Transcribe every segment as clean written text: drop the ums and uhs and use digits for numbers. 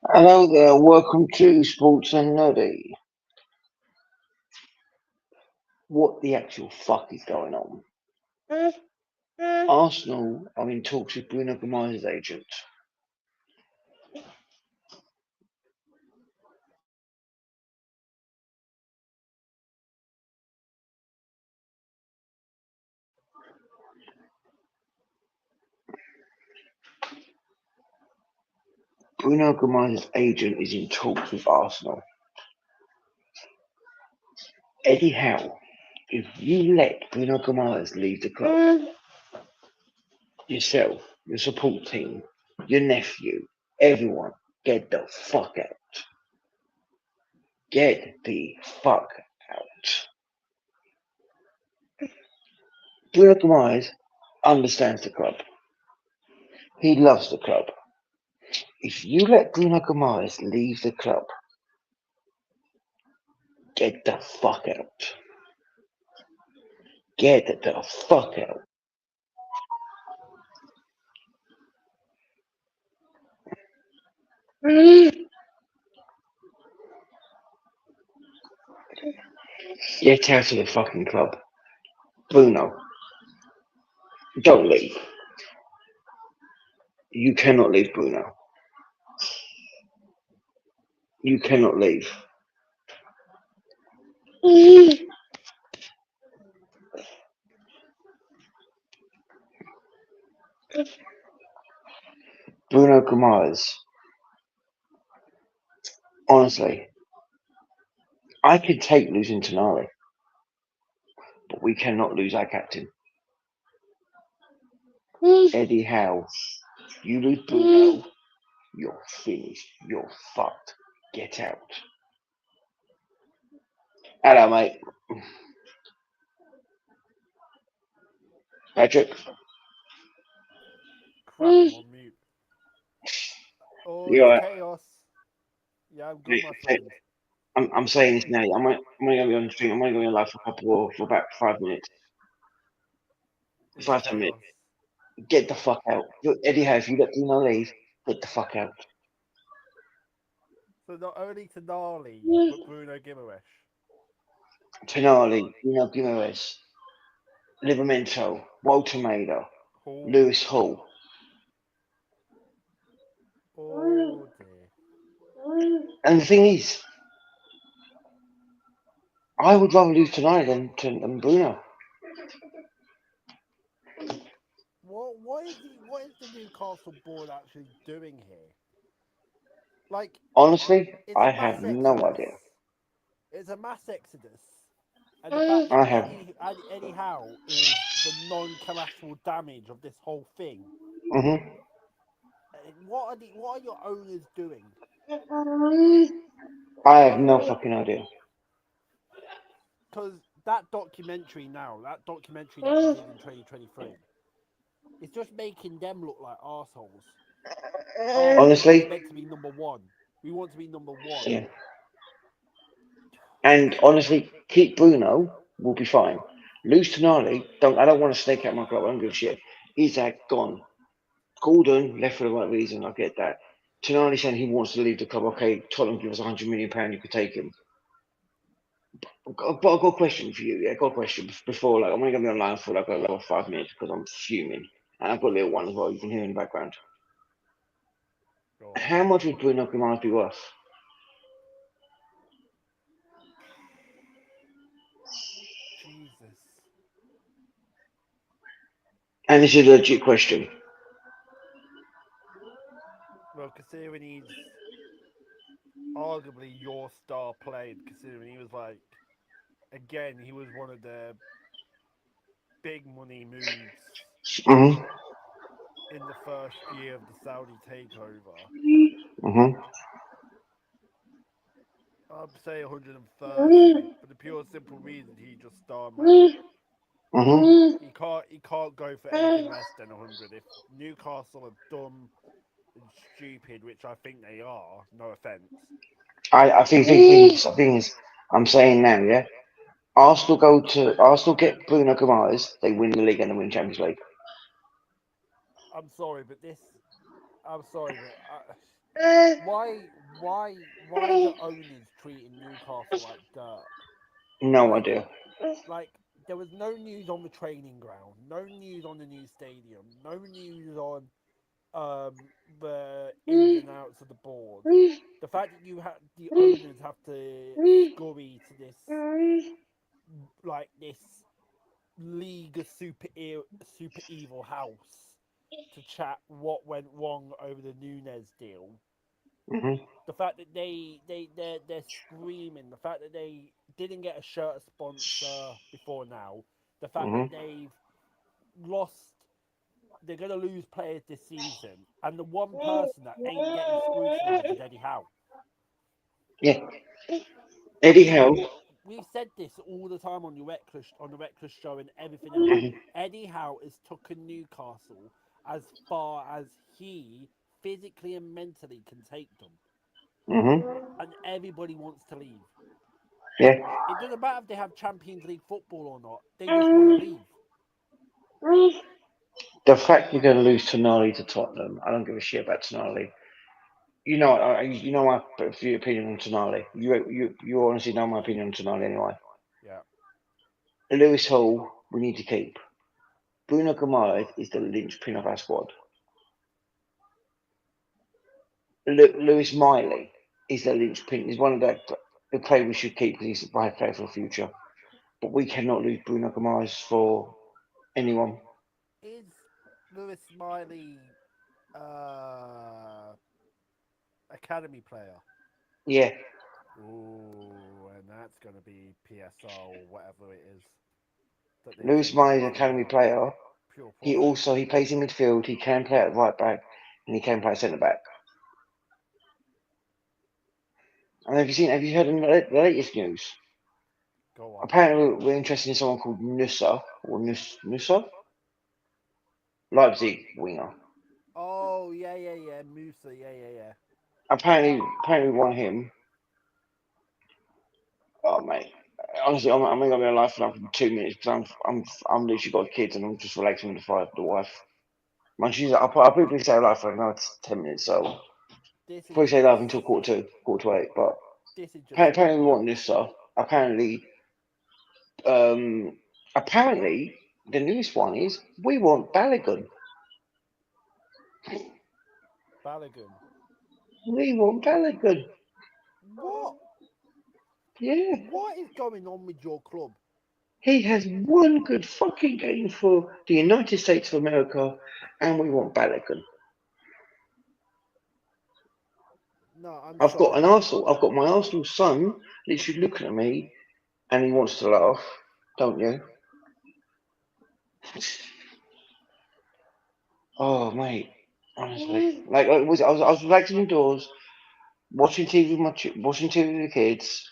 Hello there, welcome to Sports and Nerdy. What the actual fuck is going on? Arsenal are in talks with Bruno Guimaraes' agent. Bruno Guimaraes' agent is in talks with Arsenal. Eddie Howe, if you let Bruno Guimaraes leave the club, yourself, your support team, your nephew, everyone, get the fuck out. Get the fuck out. Bruno Guimaraes understands the club. He loves the club. If you let Bruno Guimaraes leave the club, get the fuck out. Get the fuck out. Get out of the fucking club. Bruno, don't leave. You cannot leave, Bruno. You cannot leave. Bruno Guimaraes, honestly, I could take losing Tonali, but we cannot lose our captain. Eddie Howe, you lose Bruno, you're finished. You're fucked. Get out. Hello, mate. Patrick. Crap, I'm on mute. Oh, You're it's right. chaos. Yeah, I'm good, my friend. I'm saying this now. I'm only gonna be on the stream. I'm only gonna be on live for a couple for about 5 minutes. It's 5 10 minutes. chaos. Get the fuck out. Eddie Howe, if you let Bruno leave, get the fuck out. So not only to Gnarly, but Bruno Guimaraes. Tonali, Bruno Guimaraes, Livramento, Walter Maida, Oh, Lewis Hall. oh dear. And the thing is, I would rather lose tonight than Bruno. What is the Newcastle board actually doing here? Like, Honestly, it's a I mass have no exodus. idea. It's a mass exodus. And the fact that I have. Eddie Howe is the non-collateral damage of this whole thing. Hmm. What are your owners doing? I have no fucking idea. Because that documentary that they did in 2023, it's just making them look like assholes. Oh, we're Honestly, meant to be number one. We want to be number one. yeah. And honestly, keep Bruno, we'll be fine. Lose Tonali, don't I don't want to snake out my club, I don't give a shit. Isaac gone. Gordon left for the right reason, I get that. Tonali saying he wants to leave the club, okay, Tottenham give us £100 million, you could take him. But I've got a question for you, yeah, I've got a question before, like, I'm only going to be online for like another 5 minutes because I'm fuming. And I've got a little one as well, you can hear in the background. Go on. How much would Bruno Guimaraes be worth? Jesus. And this is a legit question. Well, considering he's arguably your star player, considering he was like, again, he was one of the big money moves Mm-hmm. in the first year of the Saudi takeover. Mm-hmm. I'd say 130 for the pure simple reason he just star man. Mm-hmm. He can't go for anything less than 100. If Newcastle are dumb and stupid, which I think they are, no offense. I think things I'm saying now, yeah. Arsenal get Bruno Guimaraes, they win the league and they win Champions League. I'm sorry, but this. I'm sorry, but Why why are the owners treating Newcastle like dirt? No Like idea. like there was no news on the training ground, no news on the new stadium, no news on um the ins and outs of the board. The fact that you have the owners have to scurry to this this league of super evil house to chat what went wrong over the Nunez deal. Mhm. The fact that they're screaming, the fact that they didn't get a shirt sponsor before now, the fact that Mhm. they've lost, they're going to lose players this season, and the one person that ain't getting scrutinised is Eddie Howe. Yeah. And Eddie Howe. we've said this all the time on the Reckless show and everything else. Eddie Howe has taken Newcastle as far as he physically and mentally can take them, Mhm. and everybody wants to leave. Yeah. It doesn't matter if they have Champions League football or not; they just want to leave. The fact you're going to lose Tonali to Tottenham, I don't give a shit about Tonali. You know my opinion on Tonali. You honestly know my opinion on Tonali anyway. Yeah, Lewis Hall, we need to keep. Bruno Guimaraes is the linchpin of our squad. Lewis Miley is the linchpin. Is one of the players we should keep because he's a bright player for the future. But we cannot lose Bruno Guimaraes for anyone. is Lewis Smiley uh academy player? Yeah, Ooh, and that's going to be PSR or whatever it is that they Lewis changed Miley is it an to academy now. player. Pure He profit. also he plays in midfield. He can play at right back and he can play at centre back. And have you heard the latest news? Go on. Apparently we're interested in someone called Nusa Leipzig winger. Oh yeah. Musa, yeah. Apparently we want him. Oh mate, honestly, I'm gonna be alive for like 2 minutes because I'm literally got kids and I'm just relaxing with the wife. Man, I'll probably stay alive for another 10 minutes, so This is probably stay alive until quarter to eight. But this is just apparently we want Nusa. Um, apparently the newest one is we want Balogun. Balogun. We want Balogun. What? Yeah. What is going on with your club? He has one good fucking game for the United States of America, and we want Balogun. No, I'm I've got shocked. an Arsenal. I've got my Arsenal son literally looking at me, and he wants to laugh, don't you? Oh mate, honestly, like I was relaxing indoors, watching TV with watching TV with the kids.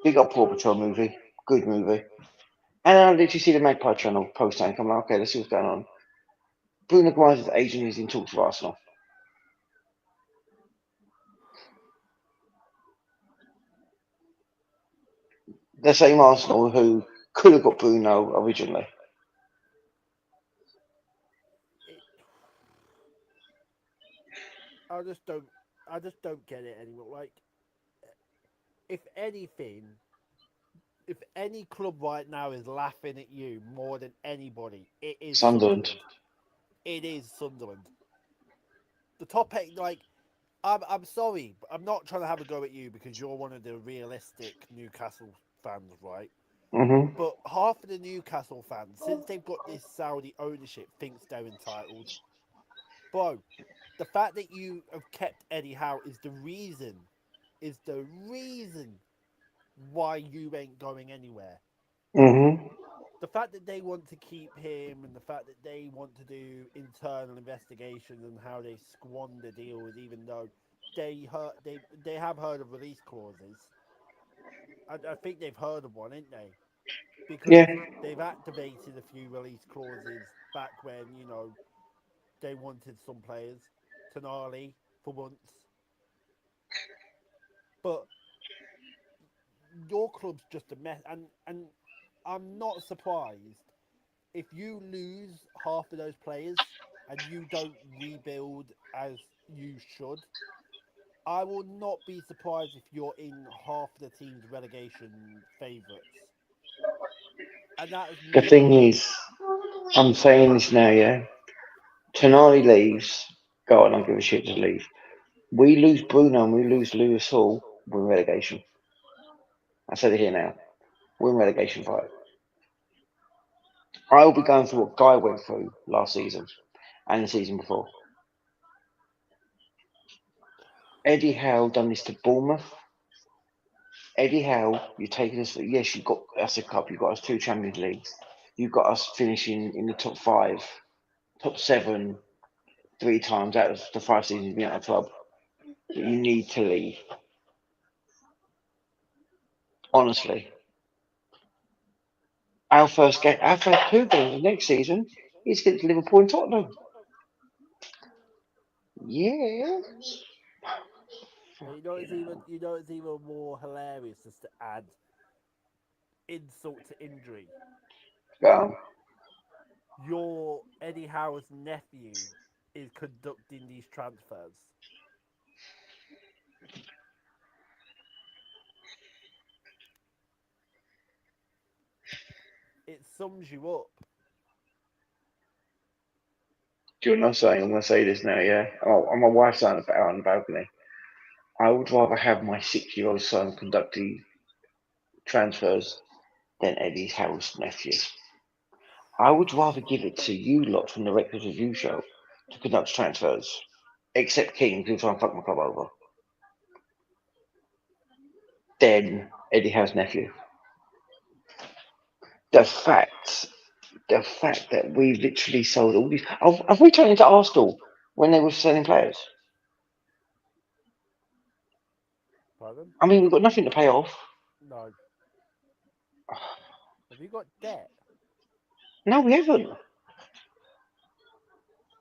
Big up Paw Patrol movie, good movie. And I literally see the Magpie channel post and I'm like, okay, let's see what's going on. Bruno Guimaraes' agent is in talks with Arsenal. The same Arsenal who could have got Bruno originally. It, I just don't. I just don't get it anymore. Like, if anything, if any club right now is laughing at you more than anybody, it is Sunderland. Sunderland. It is Sunderland. The top eight, like, I'm sorry, but I'm not trying to have a go at you because you're one of the realistic Newcastle fans, right? Mhm. But half of the Newcastle fans, since they've got this Saudi ownership, thinks they're entitled. Bro, the fact that you have kept Eddie Howe is the reason why you ain't going anywhere. Mhm. The fact that they want to keep him and the fact that they want to do internal investigations and how they squander deals, even though they have heard of release clauses. I think they've heard of one, ain't they? Because Yeah. they've activated a few release clauses back when they wanted some players, Tonali for once, but your club's just a mess, and I'm not surprised if you lose half of those players and you don't rebuild as you should. I will not be surprised if you're in half the team's relegation favourites. And that is The me thing being is, I'm saying this now, yeah. Tonali leaves. Go on, I don't give a shit to leave. We lose Bruno and we lose Lewis Hall. We're in relegation. I said it here now. We're in relegation fight. I will be going through what Guy went through last season and the season before. Eddie Howe done this to Bournemouth. Eddie Howe, you've taken us. Yes, you've got us a cup. You've got us two Champions Leagues. You've got us finishing in the top five, top seven, three times out of the 5 seasons you've been at the club. But you need to leave. Honestly, our first two games next season is against Liverpool and Tottenham. Yeah. And it's even more hilarious just to add insult to injury. Well, Your Eddie Howe's nephew is conducting these transfers. It sums you up. do you know what I'm saying? I'm going to say this now, yeah? Oh, and my wife's out on the balcony. I would rather have my 6-year-old son conduct the transfers than Eddie Howe's nephew. I would rather give it to you lot from the Records Review show to conduct transfers, except King, who's trying to fuck my club over, than Eddie Howe's nephew. The fact, the fact that we literally sold all these. Have we turned into Arsenal when they were selling players? Pardon? I mean, we've got nothing to pay off. No. Have you got debt? No, we haven't.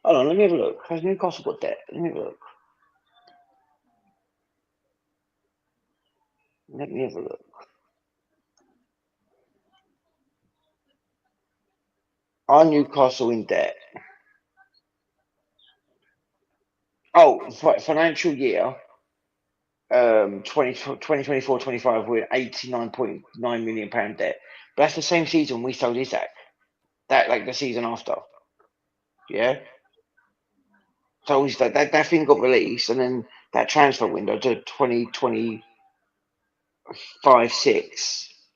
Hold on, let me have a look. Has Newcastle got debt? Let me have a look. Let me have a look. Are Newcastle in debt? Oh, financial year 2024-25, we're £89.9 million debt. But that's the same season we sold Isaac. That like the season after. Yeah. So obviously that thing got released and then that transfer window to 2025-6.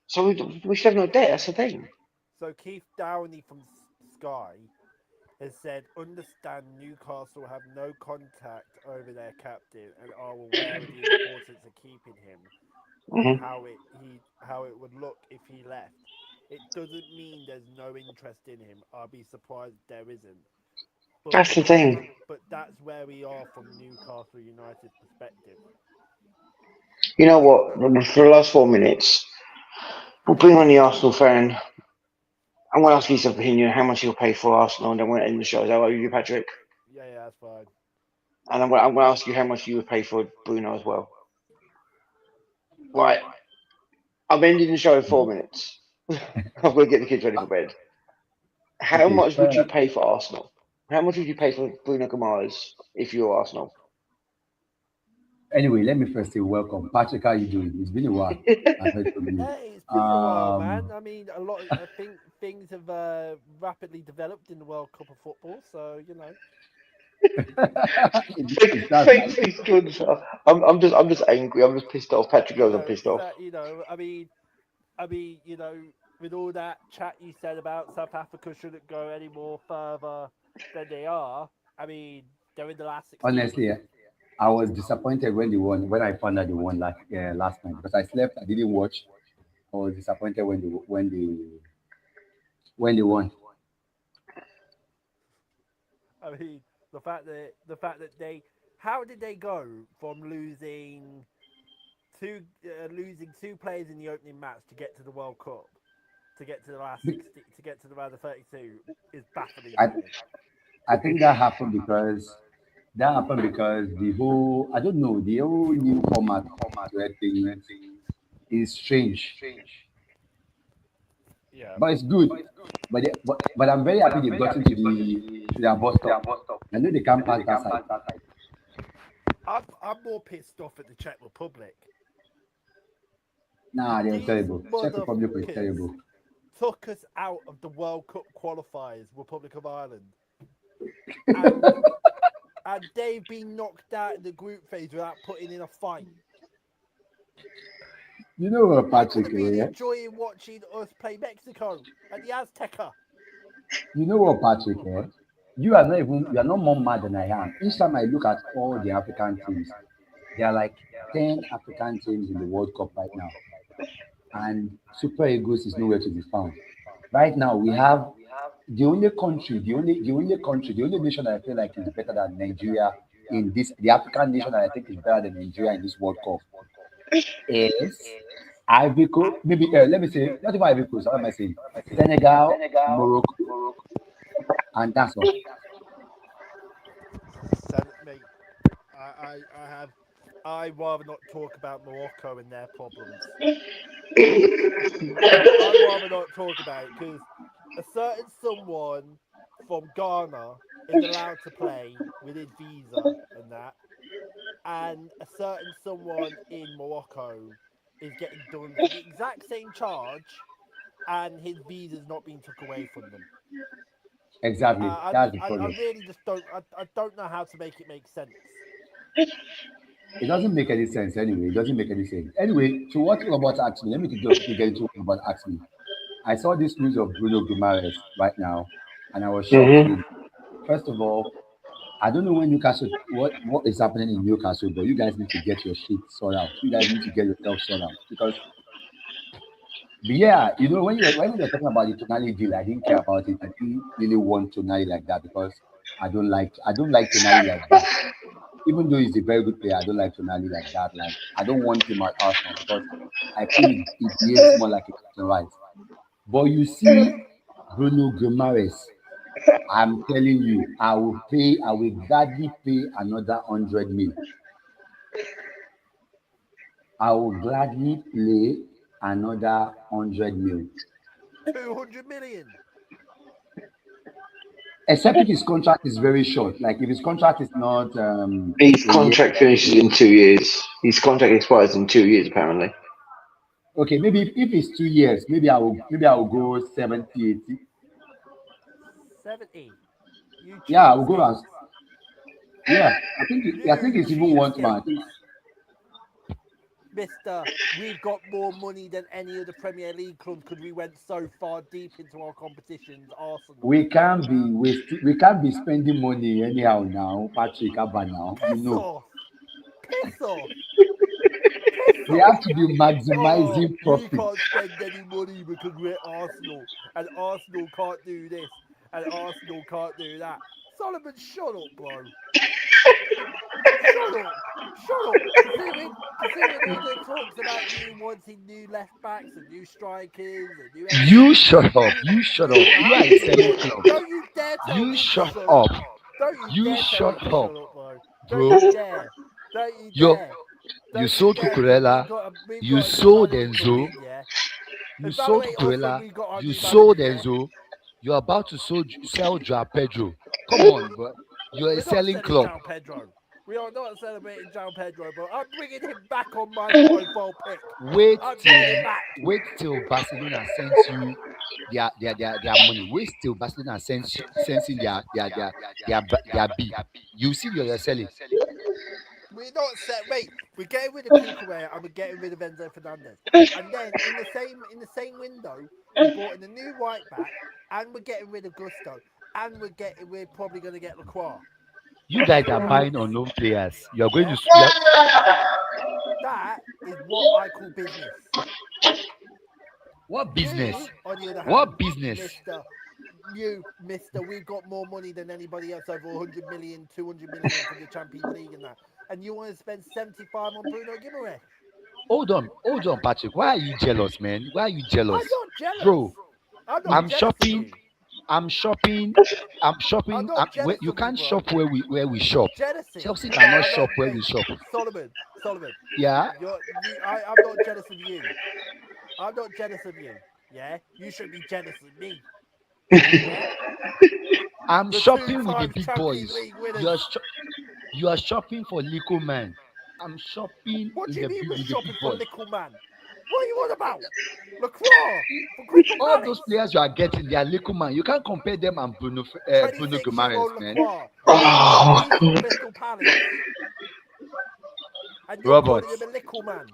So we still have no debt, that's the thing. So Keith Downey from Sky has said, understand Newcastle have no contact over their captain and are aware of the importance of keeping him and Hmm. how it would look if he left. It doesn't mean there's no interest in him. I'll be surprised there isn't. But That's the thing. that's where we are from Newcastle United's perspective. You know what? For the last 4 minutes, we'll bring on the Arsenal fan. I'm going to ask you his opinion, how much he'll pay for Arsenal, and then we'll end the show. Is that what you, Patrick? Yeah, that's fine. And I'm going to ask you how much you would pay for Bruno as well. Right. I'm ending the show in 4 minutes. I'm going to get the kids ready for bed. How Okay, much would you pay for Arsenal? How much would you pay for Bruno Guimaraes if you were Arsenal? anyway, let me first say welcome. Patrick, how you doing? It's been a while. I've heard from you. Hey, it's been a while, man. Um, I mean, I think things have rapidly developed in the World Cup of football, so you know. it sounds like Thanks, Jordan. I'm just angry. I'm just pissed off. Patrick knows I'm pissed off. With all that chat you said about South Africa shouldn't go any more further than they are. I mean, they're in the last 16. honestly, I was disappointed when they won. When I found out they won last night because I slept. I didn't watch. I was disappointed when they won. I mean, the fact that how did they go from losing two players in the opening match to get to the World Cup, to get to the last Be- 60, to get to the round of 32 is baffling I to me. I think that happened because the whole I don't know the whole new format where things is strange, Yeah. but it's good. But I'm very happy they've gotten to their bus stop. I know they can't pass that side. I'm more pissed off at the Czech Republic. Nah, they're These terrible. Czech Republic is motherfuckers terrible. took us out of the World Cup qualifiers, Republic of Ireland, and they've been knocked out in the group phase without putting in a fight. You know what, I could Patrick? have been Eh? enjoying watching us play Mexico at the Azteca. You know what, Patrick? Eh? You are not more mad than I am. Each time I look at all the African teams, there are like 10 African teams in the World Cup right now. And Super Eagles is nowhere to be found. Right now, we have the only nation that I feel like is better than Nigeria in this, the African nation that I think is better than Nigeria in this World Cup is Ivory Coast. Maybe let me say not even Ivory Coast. What am I saying? Senegal, Morocco, and that's all. Mate, I'd rather not talk about Morocco and their problems. I'd rather not talk about it because a certain someone from Ghana is allowed to play with his visa and that, and a certain someone in Morocco is getting done for the exact same charge, and his visa's not being took away from them. Exactly. That's the I problem. really just don't. I don't know how to make it make sense. It doesn't make any sense anyway. It doesn't make any sense. Anyway, to what Robert asked me, let me just quickly get into what Robert asked me. I saw this news of Bruno Guimaraes right now, and I was shocked. Mm-hmm. Really. First of all, I don't know when Newcastle what is happening in Newcastle, but you guys need to get your shit sorted out. You guys need to get yourself sorted out because yeah, you know when you're talking about the Tonali deal, I didn't care about it. I didn't really want Tonali like that because I don't like Tonali like that. Even though he's a very good player, I don't like Tonali like that. Like I don't want him at Arsenal because I feel he behaves more like a Christian right. But you see, Bruno Guimaraes, I'm telling you, I will gladly pay another 100 mil. I will gladly play another 100 mil. 200 million. Except if his contract is very short. Like if his contract is not His a year. contract finishes in 2 years. His contract expires in 2 years, apparently. Okay, maybe if it's 2 years, maybe I will go 70, 80. 70. You Yeah, I will go cheapskates. as yeah. I think You it's even one man. I think cheapskates. Mister, we've got more money than any of the Premier League clubs because we went so far deep into our competitions, Arsenal. we can't be spending money anyhow now, Patrick Abba now. You Piss know. off! Piss off! Piss We off! have to be Oh, maximizing we profit. can't spend any money because we're Arsenal, and Arsenal can't do this, and Arsenal can't do that. Solomon, shut up, bro. Shut up. Shut up. Considering all the talks about you wanting new left backs and new strikers and new You everything. shut up. You shut up. You are a selling Hey, club. don't you dare tell You me to shut shut up. up. Don't you You dare tell me shut to up, shut up, bro. Don't bro. you dare. Don't you You dare. you Don't you sold dare, because Cucurella. we've You got an sold Italian club Enzo. in, yeah? You sold Evaluate Often, Cucurella. we got our You new sold manager, yeah? Enzo. You're about to sell Joao Pedro. Come on, bro. You're a We're not selling selling club. João Pedro. We are not celebrating João Pedro, but I'm bringing him back on my profile pic. Wait I'm till bringing him back. Barcelona sends you their money. Wait till Barcelona sends in their bid. You see you're selling. We're not set. Wait, we're getting rid of Cucurella and we're getting rid of Enzo Fernandez. And then in the same window, we brought in a new right back, and we're getting rid of Gusto, and we're probably going to get Lacroix. You guys are buying unknown players. You are going Yeah, to you are, that is what I call business. what You, business? on the other hand, What business? Mister, we've got more money than anybody else, over 100 million, 200 million from the Champions League and that. And you want to spend 75 on Bruno Guimaraes? Hold on, Patrick. Why are you jealous, man? Why are you jealous, I'm not jealous. bro? I'm not I'm jealous of shopping. you. I'm shopping. I'm I'm shopping. not jealous You of you, can't bro. shop where we shop. Jealousy. Chelsea No, cannot I'm not. shop where we Mate, shop. Solomon. Yeah. I'm not jealous of you. I'm not jealous of you. Yeah, you should be jealous of me. Yeah, I'm the shopping with the two-time big Champions boys. League winners. You're You are shopping for Lico man. I'm shopping What in do you the mean big we're with the big shopping for boys. little man? What are you on about? Lacroix for Crystal All those Palace. players you are getting, they are Lico man. You can't compare them and Bruno 26-year-old Guimaraes, man. Lacroix went from Oh Leeds to my god. Crystal Palace, and you're Robert, calling him a little man.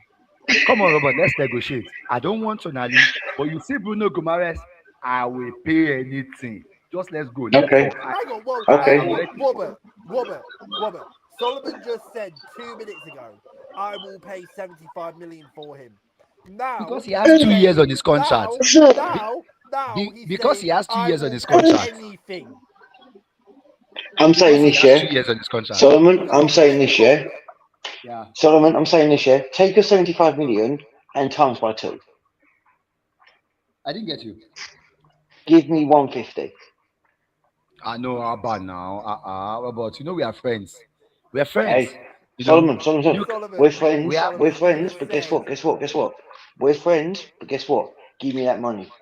come on, Robert, let's negotiate. I don't want Tonali, but you see Bruno Guimaraes, I will pay anything. Just let's go. Let's Okay. talk. Hang on, whoa, hang Okay. I'm on, ready. Robert. Solomon just said 2 minutes ago, I will pay 75 million for him. Now Because he has he's 2 years saying, on his contract. Be, now he's because saying, he has two I years on will his pay contract. anything. I'm Because saying he this has year, 2 years on his contract. Solomon. I'm Solomon, saying let me this talk. year, Yeah, Solomon. I'm saying this year. Take your 75 million and times by two. I didn't get you. Give me 150. I know about now. Robert, we are friends. We are friends. Hey, You know, Solomon. you We're Solomon, we friends. are. We're Solomon, you friends. But guess said, what? We're friends. But guess what? Give me that money.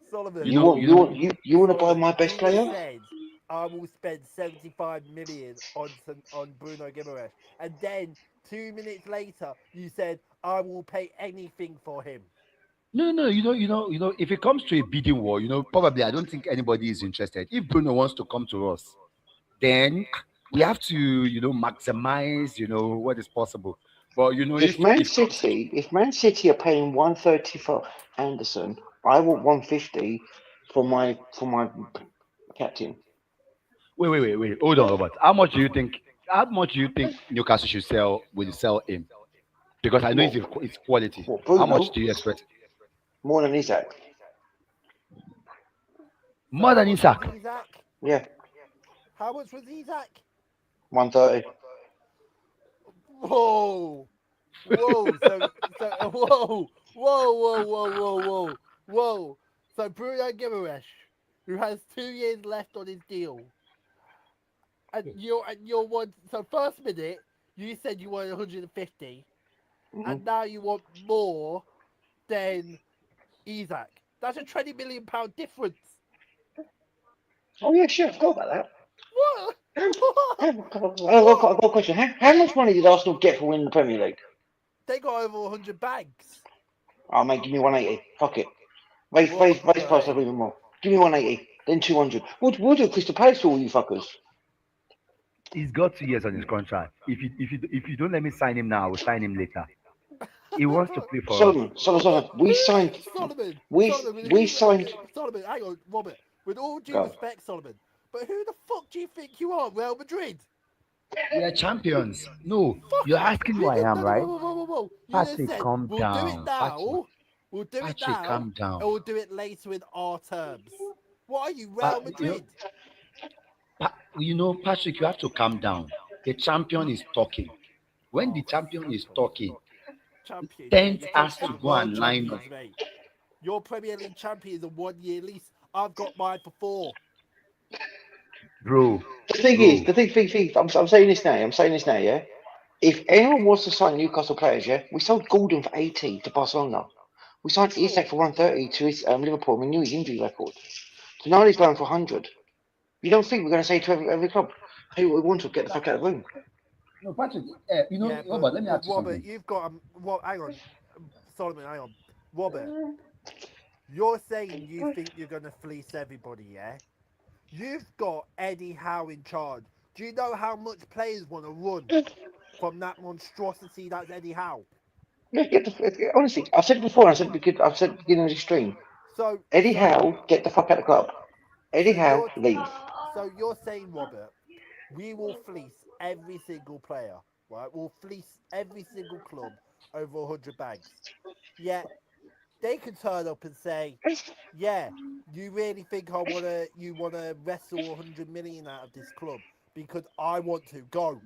You Solomon, You know, want you you know. want you want to buy Solomon, my best you just player? said I will spend 75 million on Bruno Guimaraes, and then 2 minutes later you said I will pay anything for him. No, no. If it comes to a bidding war, probably I don't think anybody is interested. If Bruno wants to come to us, then we have to, maximize, what is possible. But if it comes, If Man City are paying 130 for Anderson, I want 150 for my captain. wait, hold on, Robert. How much do you think? How much do you think Newcastle should sell him? Because I know What? it's quality. What? How much Bruno do you expect? more than Isaac. So More how than much was Isaac. Isaac? Yeah, How much was Isaac? 130. Whoa, whoa, whoa. So Bruno Guimaraes, who has 2 years left on his deal, and you're one. So first minute you said you wanted 150, Hmm. and now you want more than Isaac. That's a 20 million pound difference. Oh yeah, sure. I forgot about that. What? I've got a question. How much money did Arsenal get for winning the Premier League? They got over 100 bags. Oh mate, give me 180. Fuck it. Raise price up 180. even more. Give me 180. Then 200. We'll do Crystal Palace for all you fuckers. He's got 2 years on his contract. If you don't let me sign him now, I will sign him later. He wants to play for us. Solomon. We signed. Solomon, We Solomon, we signed. Solomon, hang on, Robert. With all due Go. respect, Solomon, but who the fuck do you think you are, Real Madrid? We are champions. No, Fuck, you're asking who you I just am, right? whoa. You just Patrick, said calm we'll do it down. now, we'll do it Patrick, now, calm down. and we'll do it later in our terms. What are you, Pa- Real you know, Madrid? Patrick, you have to calm down. The champion is talking. When Oh, the champion fuck. is talking, Champions. tenth You're talking has about to the go world and line up. champions, mate. Your Premier League champion is a 1 year lease. I've got mine for 4. Bro, The thing is, bro, I'm saying this now. I'm saying this now. Yeah. If anyone wants to sign Newcastle players, yeah, we sold Gordon for 80 to Barcelona. We signed Isak for 130 to Liverpool. We knew his injury record. So now he's going for 100. You don't think we're going to say to every club, hey, we want to get the fuck out of the room? no, Patrick. Yeah, Robert, let me but ask you Robert, something. you've got hang on, Solomon, hang on, Robert. You're saying you think you're gonna fleece everybody, yeah? You've got Eddie Howe in charge. Do you know how much players want to run from that monstrosity that's Eddie Howe? Yeah, honestly, I've said it before. I've said it at the beginning of the stream. So, Eddie so, Howe, get the fuck out of the club. so Eddie Howe, you're, leave. so you're saying, Robert, we will fleece every single player, right? We'll fleece every single club over 100 bags. Yet they can turn up and say, yeah, you really think you wanna wrestle 100 million out of this club because I want to go.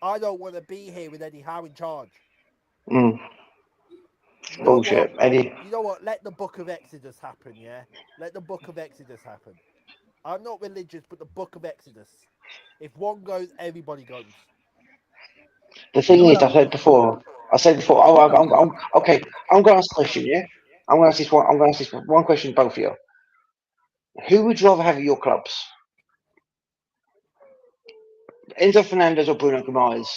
I don't want to be here with Eddie Howe in charge. Mm, You know what? bullshit. Eddie, You know what? Let the book of Exodus happen, yeah? Let the book of Exodus happen. I'm not religious, but the book of Exodus. If one goes, everybody goes. the You know thing what is, I'm going to say? I said before, You know what I'm going to say? okay, I'm going to ask a question, yeah? I'm going to ask this one question to both of you. Who would you rather have at your clubs? Enzo Fernandez or Bruno Guimaraes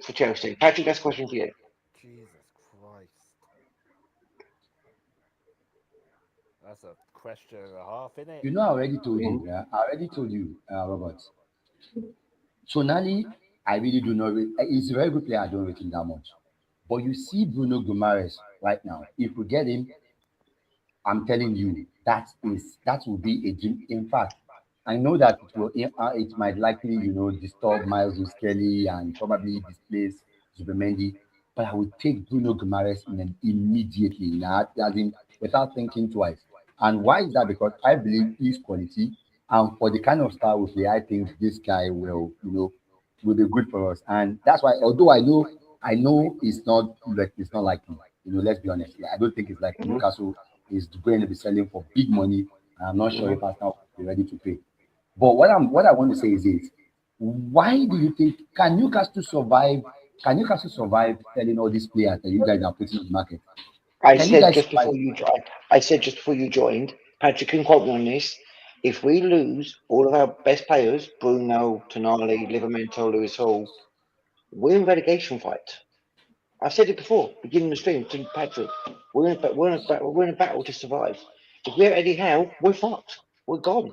for Chelsea? Patrick, that's a question for you. Jesus Christ. That's a question and a half, isn't it? You know, I already told Mhm. you. Yeah, I already told you, Robert. Tonali, I really do not. He's a very good player. I don't rate him that much. But you see Bruno Guimaraes right now. If we get him, I'm telling you, that will be a dream. In fact, I know that it might likely disturb Miles Kelly and probably displace Zubimendi, but I would take Bruno Guimaraes in immediately now, as in without thinking twice. And why is that? Because I believe his quality and for the kind of style we play, I think this guy will be good for us. And that's why, although I know it's not likely. Let's be honest. Like, I don't think it's likely. Mhm. Newcastle is going to be selling for big money. And I'm not sure Mhm. if Arsenal will be ready to pay. But what I want to say is this: why do you think can Newcastle survive? Can Newcastle survive selling all these players that you guys are putting in the market? I Can you said guys just survive? before you joined. I said just before you joined. Patrick can quote me on this. If we lose all of our best players, Bruno, Tonali, Livramento, Lewis Hall, we're in relegation fight. I said it before, beginning of the stream to Patrick. We're in a battle to survive. If we're Eddie Howe, we're fucked. We're gone.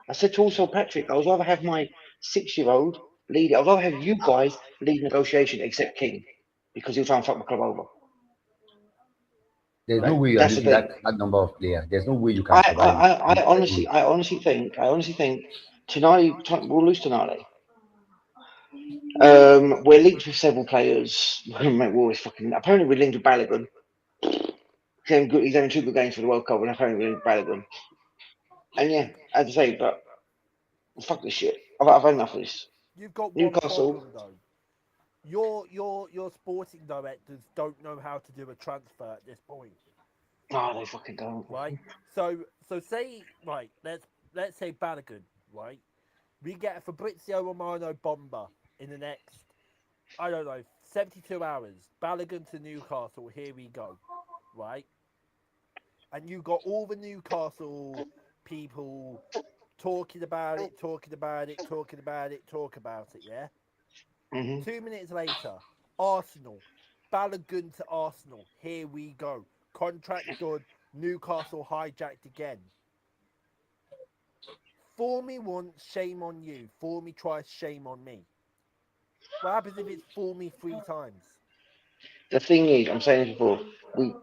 I said to also Patrick, I would rather have my 6-year-old lead. I'd rather have you guys lead negotiation, except King, because he'll try and fuck my club over. There's no way you are That's the losing thing. that number of players. There's no way you can I, I, survive it. I, I honestly, I honestly think tonight we'll lose tonight. We're linked with several players. Mate, we're always fucking. Apparently, we're linked with Balogun. He's having 2 good games for the World Cup, and apparently we're linked with Balogun. And yeah, as I say, but fuck this shit. I've had enough of this. You've got one Newcastle. problem though. Your sporting directors don't know how to do a transfer at this point, Oh, they fucking don't. right? So say right, let's say Balogun, right? We get a Fabrizio Romano bomber in the next, I don't know, 72 hours. Balogun to Newcastle, here we go, right? And you got all the Newcastle people talking about it, talking about it, talking about it, talk about it, yeah? Hmm. 2 minutes later, Arsenal, Balogun to Arsenal, here we go. Contract done, Newcastle hijacked again. For me once, shame on you. For me twice, shame on me. What happens if it's for me 3 times? The thing is, I'm saying this before,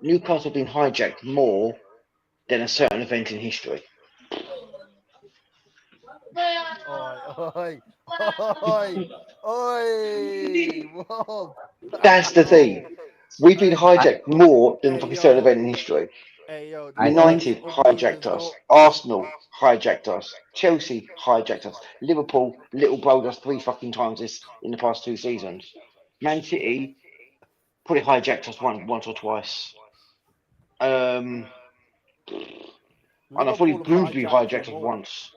Newcastle have been hijacked more than a certain event in history. Oi, oi, oi, oi, Rob, That's the Rob. thing. We've been Hey, I, hijacked more than a hey, fucking certain yo, event in history. the I think worst United of me hijacked does us. not. Arsenal hijacked us. Chelsea hijacked us. Liverpool little blowed us 3 fucking times this in the past 2 seasons. Man City probably hijacked us once or twice. Um, and I Liverpool thought have Bloomsbury hijacked you hijacked us more. once.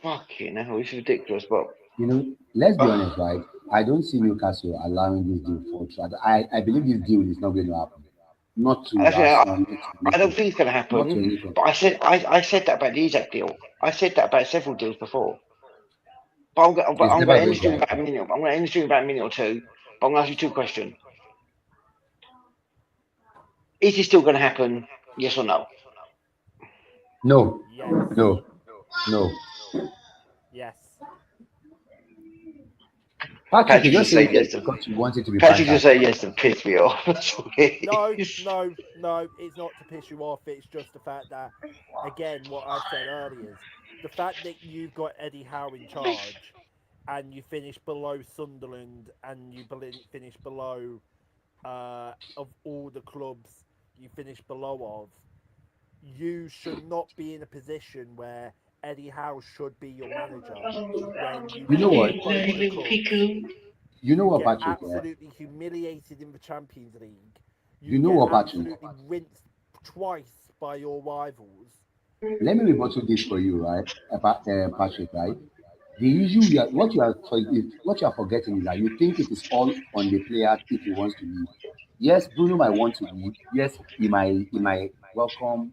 Fucking hell, it's ridiculous. But let's be honest, right? I don't see Newcastle allowing this deal fall through. I believe this deal is not going to happen. Not to actually, I, Arsenal, not to I don't anything. think it's going to Not to happen. anything. But I said that about the Isaac deal. I said that about several deals before. But It's I'm never going to end going the to stream about a happen. minute. I'm going to end the stream about a minute or two. But I'm going to ask you 2 questions. Is it still going to happen? Yes or no? No, Yes, no, no. yes. Patrick, you Patrick just just say say yes yes. because you want it to be Patrick just fantastic. say yes to piss me off. That's all it No, is. no, no. It's not to piss you off. It's just the fact that, again, what I said earlier is the fact that you've got Eddie Howe in charge, and you finish below Sunderland, and you finish below of all the clubs you finish below of. You should not be in a position where Eddie Howe should be your manager when you You know beat what? both the clubs. You know You what, get Patrick? Yeah? absolutely humiliated in the Champions League. You You know get what, Patrick? absolutely rinsed twice by your rivals. Let me rebuttal this for you, right, Patrick? Right? The issue what you are forgetting is that you think it is all on the player if he wants to leave. Yes, Bruno might want to leave. Yes, he might welcome,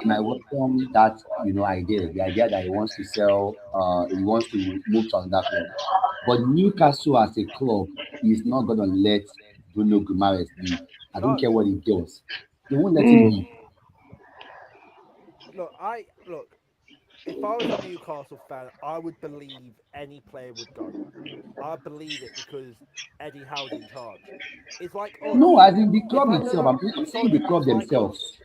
he might welcome that idea, the idea that he wants to sell, he wants to move to another club. But Newcastle as a club is not gonna let Bruno Guimaraes leave. I don't No, care what he does. They won't let him Mm. leave. look. If I was a Newcastle fan, I would believe any player would go. I believe it because Eddie Howe's in charge. It's like us. No, as in the It's club like itself. I'm saying the Solomon. club It's like themselves. us.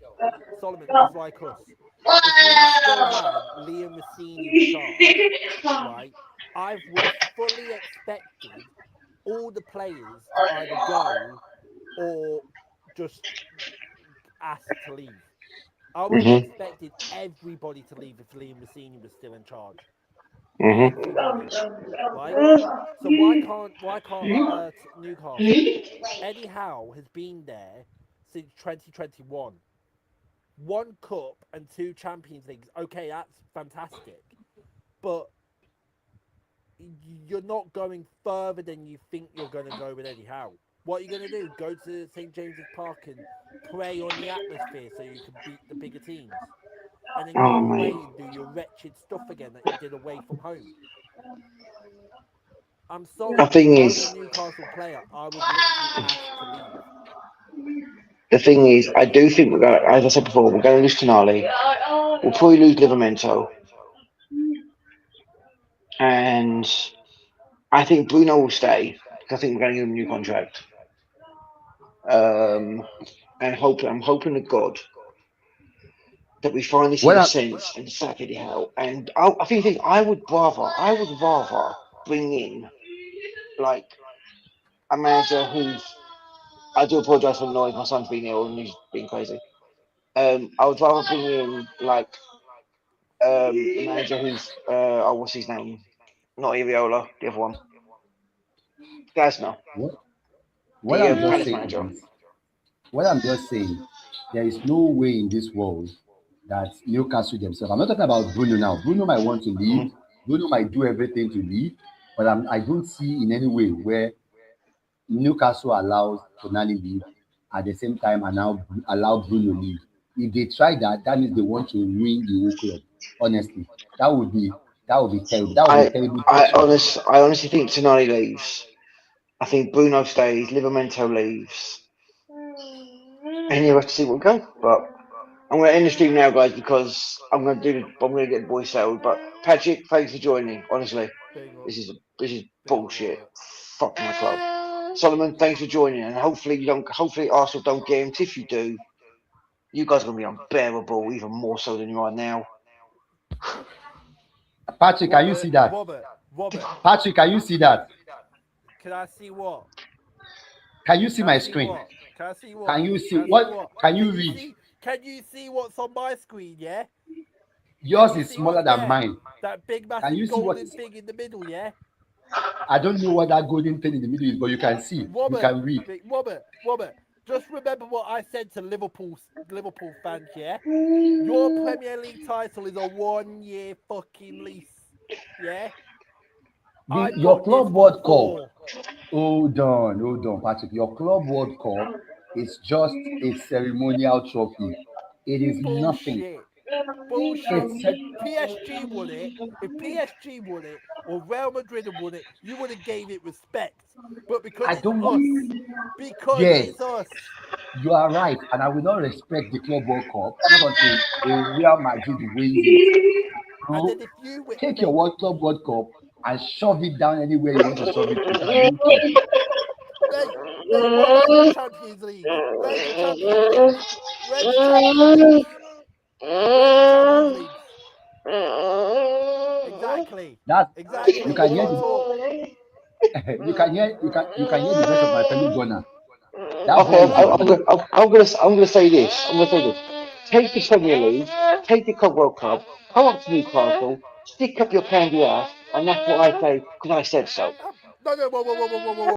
Solomon. It's like us. If we still had Liam Rossini in charge, right, I would have fully expected all the players to either go or just ask to leave. I would have Mhm. expected everybody to leave if Liam Rossini was still in charge. Mhm. Everybody, right? So why can't Newcastle? Eddie Howe has been there since 2021. One cup and two Champions Leagues. Okay, that's fantastic, but you're not going further than you think you're going to go with Eddie Howe. What are you going to do? Go to St James's Park and prey on the atmosphere so you can beat the bigger teams, and then Oh go away mate. and do your wretched stuff again that you did away from home. I'm The sorry. If thing I was a is, Newcastle player, I would literally ask to leave. I do think we're going. As I said before, we're going to lose Tonali. We'll probably lose Livramento, and I think Bruno will stay because I think we're going to give him a new contract. Um, and I'm hoping to God that we finally see What the I, sense and sack Eddie Howe. And I think I would rather bring in like a manager who's. I do apologise for the noise. My son's been ill and he's been crazy. I would rather bring in like a manager who's what's his name? Not Iriola, the other one, Glasner, what, what the I'm just Palace saying manager. is, what I'm just saying, there is no way in this world that Newcastle themselves. I'm not talking about Bruno now. Bruno might want to leave. Mhm. Bruno might do everything to leave, but I don't see in any way where Newcastle allows Tonali leave at the same time and now allow Bruno leave. If they try that, that means they want to ruin the whole club. Honestly, that would be that would be terrible. That would be a terrible decision. I honestly think Tonali leaves. I think Bruno stays. Livramento leaves, and you have to see what we go. But I'm going to end the stream now, guys, because I'm going to get the boys settled. But Patrick, thanks for joining. Honestly, Big up, this is big up, bullshit. brother. Fuck my club. Solomon, thanks for joining, and hopefully Arsenal don't get him. If you do, you guys are going to be unbearable, even more so than you are now. Patrick, can you see Robert, that? Robert, Robert. Patrick, can you see that? Can I see what? Can you see Can I my see screen? what? Can I see Can what? you see Can I see what? what? Can Can you you read? see? Can you see what's on my screen? Yeah. Can Yours you is see smaller what's than there? mine. That big, Can massive you see what? golden thing in the middle. Yeah. I don't know what that golden thing in the middle is, but you can see. You Robert, can read. Robert. Just remember what I said to Liverpool fans. Yeah. Your Premier League title is a 1-year fucking lease. Yeah. I've Your got this club for World Cup. 4. Hold on, Patrick. Your club World Cup is just a ceremonial trophy. It is nothing. Bullshit. Bullshit. It's If PSG won it, or Real Madrid had won it, you would have gave it respect. But because I it's don't want. us, because Yes, it's us. you are right, and I will not respect the club World Cup not until a Real Madrid wins it. And Bro, then if you win, take your mate, World Club World Cup and shove it down anywhere you want to shove it to. I don't care. what about your Champions League? Where's your Champions Leagues? Where's your Champions Leagues? Where's your Champions Leagues? Exactly. That you Exactly. can You hear can't the talk. you can hear the voice of my fellow Gunner. That Okay, boy is a beast. I'm gonna say this. I'm gonna say this. Take the Premier League, take the Club World Cup, come up to Newcastle, stick up your candy ass, and that's what I say because I said so. No, whoa.